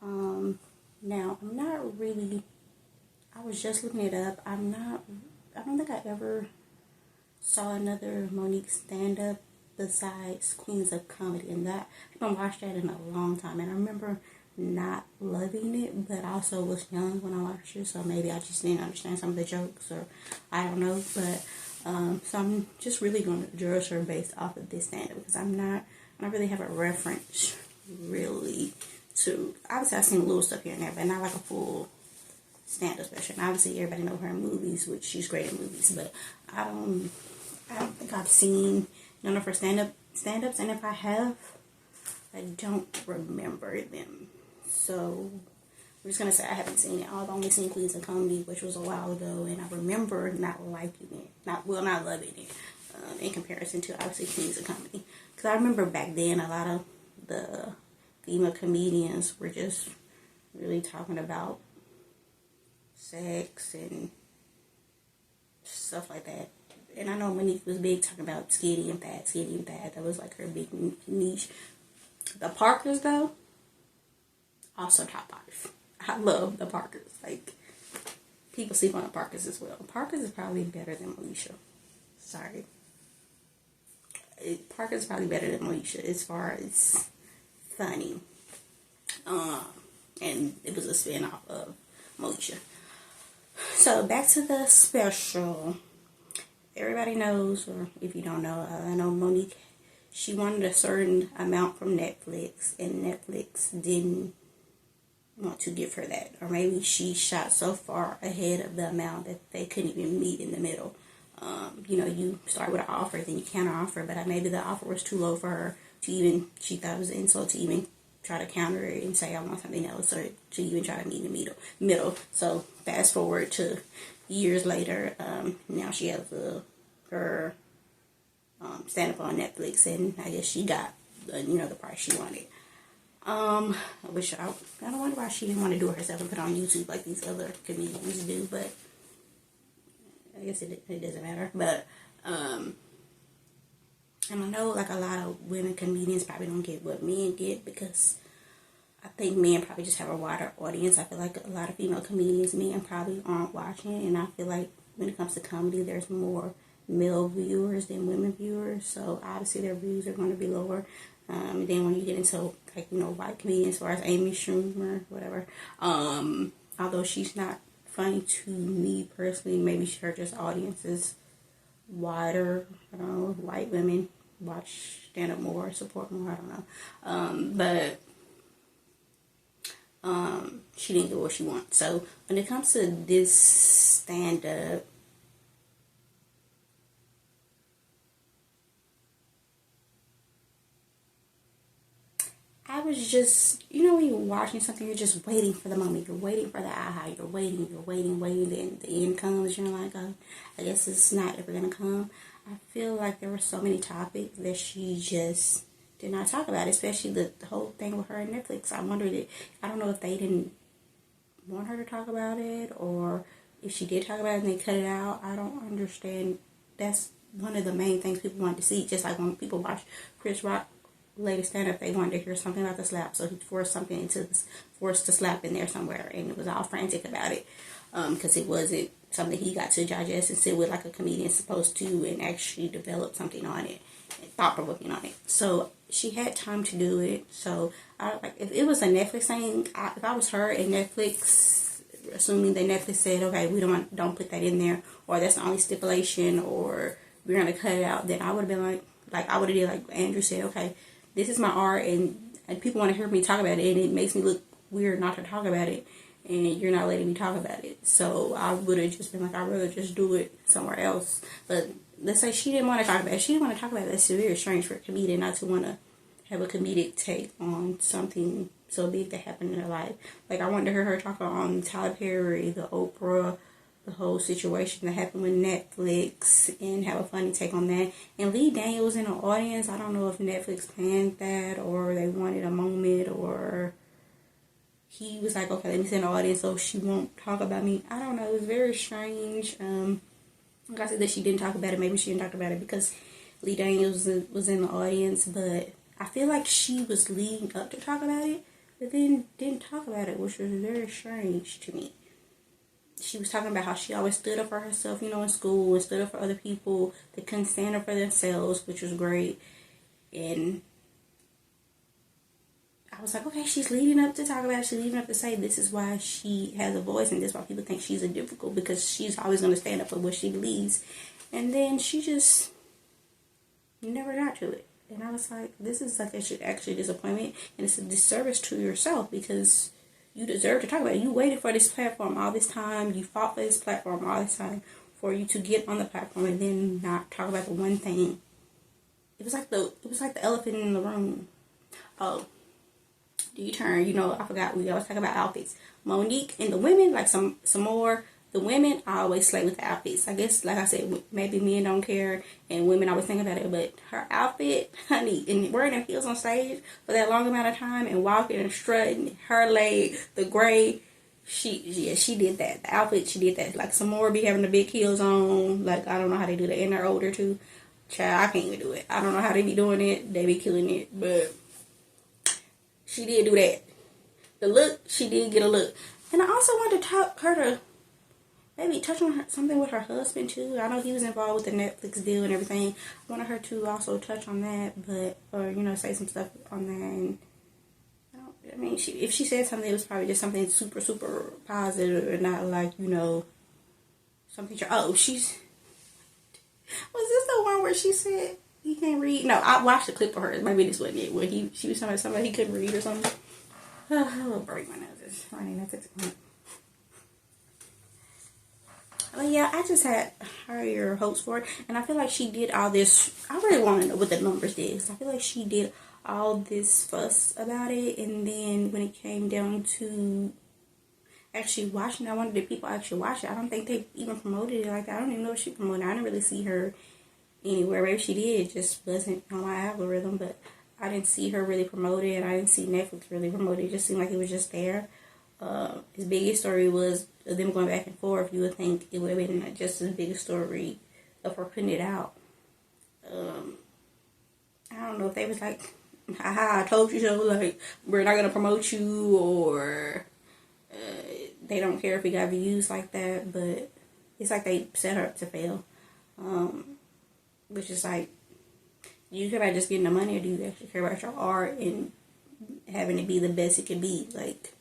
Monique. Now I'm not really. I was just looking it up. I don't think I ever saw another Monique stand up besides Queens of Comedy, and that I haven't watched that in a long time. And I remember not loving it, but I also was young when I watched it, so maybe I just didn't understand some of the jokes, or I don't know. But so I'm just really going to judge her based off of this stand up, because I don't really have a reference really to. Obviously I've seen little stuff here and there, but not like a full stand-up special. And obviously everybody know her in movies, which she's great in movies, but I don't think I've seen none of her stand-ups, and if I have, I don't remember them. So I'm just gonna say I haven't seen it. I've only seen Queens of Comedy, which was a while ago, and I remember not liking it, not loving it, in comparison to obviously Queens of Comedy, because I remember back then a lot of the female comedians were just really talking about sex and stuff like that. And I know Monique was big talking about skinny and fat. That was like her big niche. The Parkers, though, also top 5. I love the Parkers. Like, people sleep on the Parkers as well. Parkers is probably better than Moesha. Sorry. Parkers is probably better than Moesha as far as funny. And it was a spin-off of Moesha. So, back to the special. Everybody knows, or if you don't know, I know Monique, she wanted a certain amount from Netflix, and Netflix didn't want to give her that. Or maybe she shot so far ahead of the amount that they couldn't even meet in the middle. You start with an offer, then you counter offer, but maybe the offer was too low for her to even, she thought it was an insult to even try to counter it and say I want something else, or to even try to meet in the middle. So fast forward to years later, now she has her stand up on Netflix, and I guess she got the price she wanted. I don't wonder why she didn't want to do it herself and put it on YouTube like these other comedians do, but I guess it doesn't matter. But and I know like a lot of women comedians probably don't get what men get, because I think men probably just have a wider audience. I feel like a lot of female comedians, men probably aren't watching, and I feel like when it comes to comedy, there's more male viewers than women viewers, so obviously their views are going to be lower. And then when you get into like white comedians, as far as Amy Schumer, whatever, although she's not funny to me personally, maybe her just audience is wider. I don't know, white women watch stand up more, support more, I don't know. But she didn't get what she wants. So when it comes to this stand up, I was just, when you're watching something, you're just waiting for the moment. You're waiting for the aha. You're waiting. Then the end comes. You're like, oh, I guess it's not ever going to come. I feel like there were so many topics that she just did not talk about, especially the whole thing with her and Netflix. I don't know if they didn't want her to talk about it, or if she did talk about it and they cut it out. I don't understand. That's one of the main things people want to see. Just like when people watch Chris Rock latest stand up, they wanted to hear something about the slap, so he forced the slap in there somewhere, and it was all frantic about it, because it wasn't something he got to digest and sit with like a comedian's supposed to, and actually develop something on it, thought-provoking on it. So she had time to do it. So if it was a Netflix thing, if I was her and Netflix, assuming that Netflix said, okay, we don't put that in there, or that's the only stipulation, or we're gonna cut it out, then I would have been like I would have did like Andrew said, okay, this is my art, and people want to hear me talk about it, and it makes me look weird not to talk about it, and you're not letting me talk about it. So I would have just been like, I'd rather just do it somewhere else. But let's say she didn't want to talk about it. She didn't want to talk about it. That's very strange for a comedian not to want to have a comedic take on something so big that happened in her life. Like, I wanted to hear her talk on Tyler Perry, the Oprah, the whole situation that happened with Netflix, and have a funny take on that. And Lee Daniels in the audience, I don't know if Netflix planned that, or they wanted a moment, or he was like, okay, let me sit in the audience so she won't talk about me. I don't know, it was very strange. Like I said, that she didn't talk about it. Maybe she didn't talk about it because Lee Daniels was in the audience, but I feel like she was leading up to talk about it, but then didn't talk about it, which was very strange to me. She was talking about how she always stood up for herself, in school, and stood up for other people that couldn't stand up for themselves, which was great. And I was like, okay, she's leading up to talk about it. She's leading up to say this is why she has a voice, and this is why people think she's a difficult, because she's always going to stand up for what she believes. And then she just never got to it. And I was like, this is like actually a disappointment, and it's a disservice to yourself, because you deserve to talk about it. You waited for this platform all this time. You fought for this platform all this time for you to get on the platform and then not talk about the one thing. It was like the elephant in the room. Oh, D-turn, I forgot, we always talk about outfits. Monique and the women, like some more, the women always slay with the outfits. I guess, like I said, maybe men don't care and women always think about it, but her outfit, honey, and wearing her heels on stage for that long amount of time and walking and strutting, her leg, the gray, she did that. The outfit, she did that. Like some more be having the big heels on, like I don't know how they do that, and they're older too. Child, I can't even do it. I don't know how they be doing it. They be killing it, but she did do that. The look, she did get a look. And I also wanted to talk her to maybe touch on something with her husband too. I know he was involved with the Netflix deal and everything. I wanted her to also touch on that, or say some stuff on that. And if she said something, it was probably just something super, super positive, and not like something. Was this the one where she said he can't read? No, I watched the clip of her. Maybe this wasn't it. Where she was talking about somebody he couldn't read or something. I will break my nose. It's running at this point. But yeah, I just had higher hopes for it, and I feel like she did all this. I really want to know what the numbers did. So I feel like she did all this fuss about it, and then when it came down to actually watching, I wanted the people actually watch it. I don't think they even promoted it like that. I don't even know if she promoted it. I didn't really see her anywhere. Maybe she did, it just wasn't on my algorithm, but I didn't see her really promote it, and I didn't see Netflix really promote it. It just seemed like it was just there. His biggest story was them going back and forth. You would think it would have been just as big a story of her putting it out. I don't know if they was like, haha, I told you so, like, we're not going to promote you, or they don't care if we got views like that, but it's like they set her up to fail. Which is like, you care about just getting the money, or do you actually care about your art and having it be the best it can be? Like,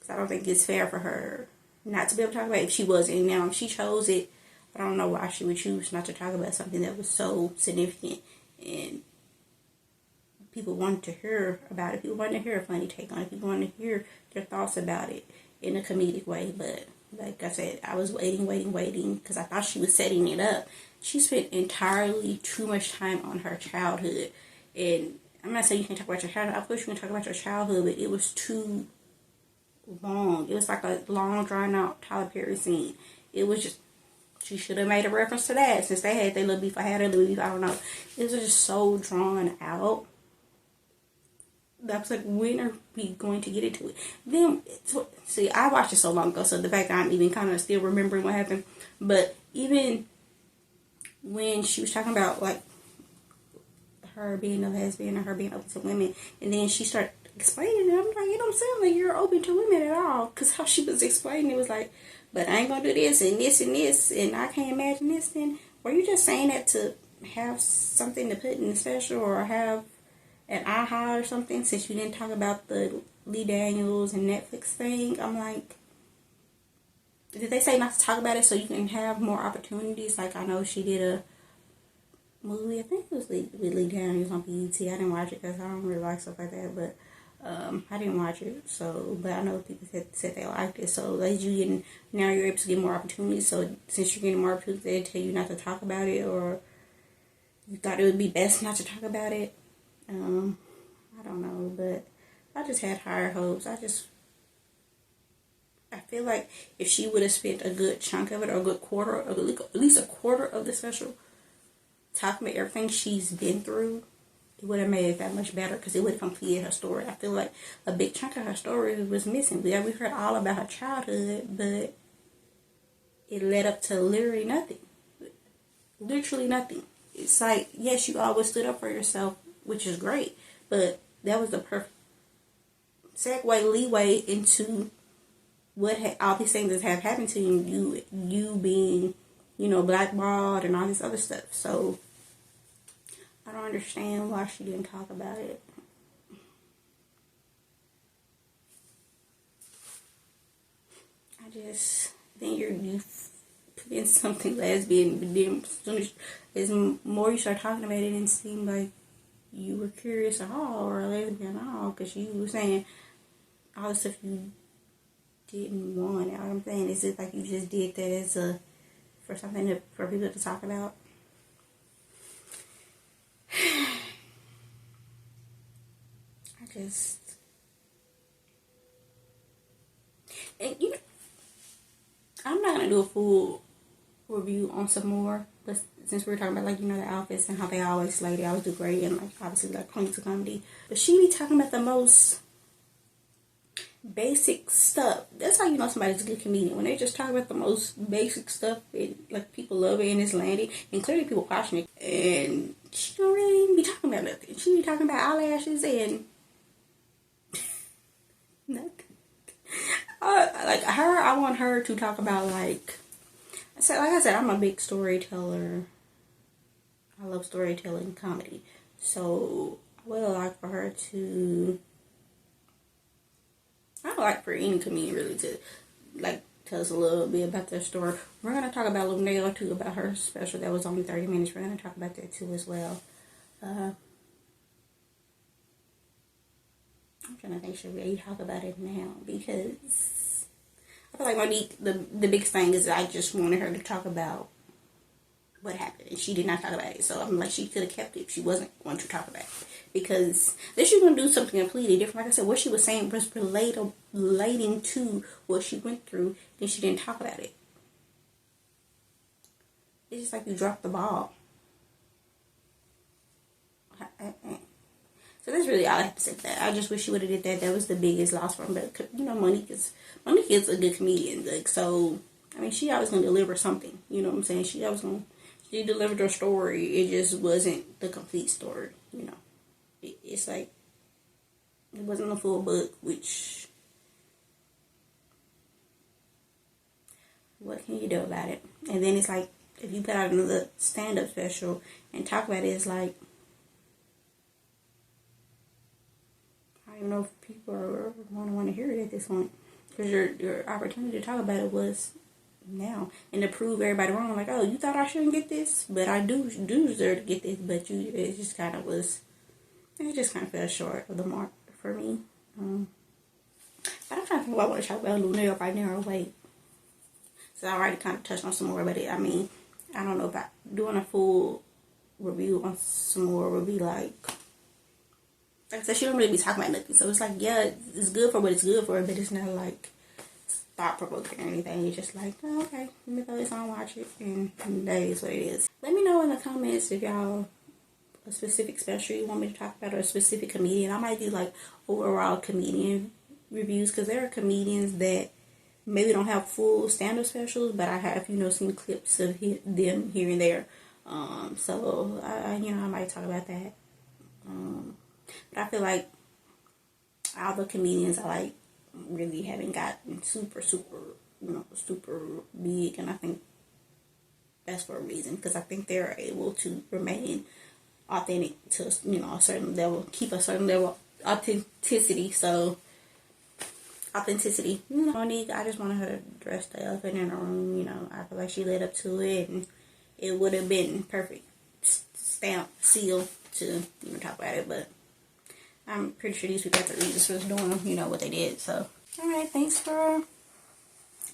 cause I don't think it's fair for her not to be able to talk about it if she wasn't. Now, if she chose it, I don't know why she would choose not to talk about something that was so significant and people wanted to hear about it. People wanted to hear a funny take on it. People wanted to hear their thoughts about it in a comedic way. But like I said, I was waiting because I thought she was setting it up. She spent entirely too much time on her childhood. And I'm not saying you can't talk about your childhood. Of course you can talk about your childhood, but it was too long. It was like a long, drawn out Tyler Perry scene. It was just, she should have made a reference to that since they had their little beef. I had a little beef. I don't know. It was just so drawn out. I was like, when are we going to get into it? Then, see, I watched it so long ago, so the fact that I'm even kind of still remembering what happened. But even when she was talking about, like, her being a lesbian or her being open to women, and then she started explaining it, I'm like, you don't sound like you're open to women at all. Because how she was explaining it was like, but I ain't going to do this and this and this, and I can't imagine this. Then, were you just saying that to have something to put in the special, or have an aha or something, since you didn't talk about the Lee Daniels and Netflix thing? I'm like, did they say not to talk about it so you can have more opportunities? Like, I know she did a movie, I think it was with Lee Daniels on BET. I didn't watch it because I don't really like stuff like that, but I didn't watch it. So, but I know people said they liked it. So, like, now you're able to get more opportunities. So, since you're getting more opportunities, they tell you not to talk about it, or you thought it would be best not to talk about it. I don't know, but I just had higher hopes. I feel like if she would have spent a good chunk of it, or a good quarter, or at least a quarter of the special, talking about everything she's been through, it would have made it that much better, because it would have completed her story. I feel like a big chunk of her story was missing. We heard all about her childhood, but it led up to literally nothing. Literally nothing. It's like, yes, you always stood up for yourself, which is great, but that was the perfect segue leeway into what all these things that have happened to you being, blackballed and all this other stuff. So I don't understand why she didn't talk about it. I just think you put in something lesbian, but then as more you start talking about it, it didn't seem like you were curious at all or a lesbian at all, because you were saying all the stuff you didn't want. You know what I'm saying? Is it like you just did that as for something for people to talk about? And I'm not gonna do a full review on some more, but since we're talking about the outfits and how they always do great, and obviously Queens of Comedy, but she be talking about the most basic stuff. That's how you know somebody's a good comedian, when they just talk about the most basic stuff and people love it and it's landing, and clearly people watching it. And she don't really even be talking about nothing. She be talking about eyelashes and nothing. I want her to talk about like I said, I'm a big storyteller. I love storytelling comedy. So I would like for her to, I would like for any comedian really to tell us a little bit about their story. We're going to talk about Luenell too, about her special that was only 30 minutes. We're going to talk about that too as well. I'm trying to think, should we talk about it now? Because I feel like Monique, the biggest thing is that I just wanted her to talk about what happened, and she did not talk about it. So I'm like, she could have kept it if she wasn't going to talk about it, because then she's going to do something completely different. Like I said, what she was saying was relating to what she went through, then she didn't talk about it. It's just like you dropped the ball. So that's really all I have to say to that. I just wish she would have did that. That was the biggest loss for him. But Monique is a good comedian. So I mean, she always gonna deliver something. You know what I'm saying? She delivered her story. It just wasn't the complete story. It's like it wasn't a full book. Which, what can you do about it? And then it's like, if you put out another stand-up special and talk about it, it's like, I don't even know if people are want to hear it at this point, because your opportunity to talk about it was now, and to prove everybody wrong. Like, oh, you thought I shouldn't get this, but I do deserve to get this. But it just kind of fell short of the mark for me. But I'm trying to think what I want to talk about Luenell right now or wait. So I already kind of touched on some more, but I don't know about doing a full review on some more would be like I said, she don't really be talking about nothing. So it's like, yeah, it's good for what it's good for, but it's not like thought provoking or anything. It's just like, oh, okay, let me throw this on, watch it, and that is what it is. Let me know in the comments if y'all a specific special you want me to talk about, or a specific comedian. I might do like overall comedian reviews, because there are comedians that maybe don't have full stand-up specials, but I have seen clips of them here and there. So I might talk about that. But I feel like all the comedians I like really haven't gotten super big, and I think that's for a reason, because I think they're able to remain authentic to a certain level, keep a certain level of authenticity. So authenticity, Monique, I just wanted her to dress the elephant in the room. I feel like she led up to it, and it would have been perfect stamp seal to talk about it. But I'm pretty sure these people at the Regis was doing what they did. So alright, thanks for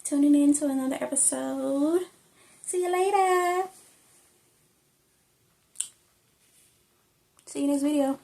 tuning in to another episode. See you later. See you next video.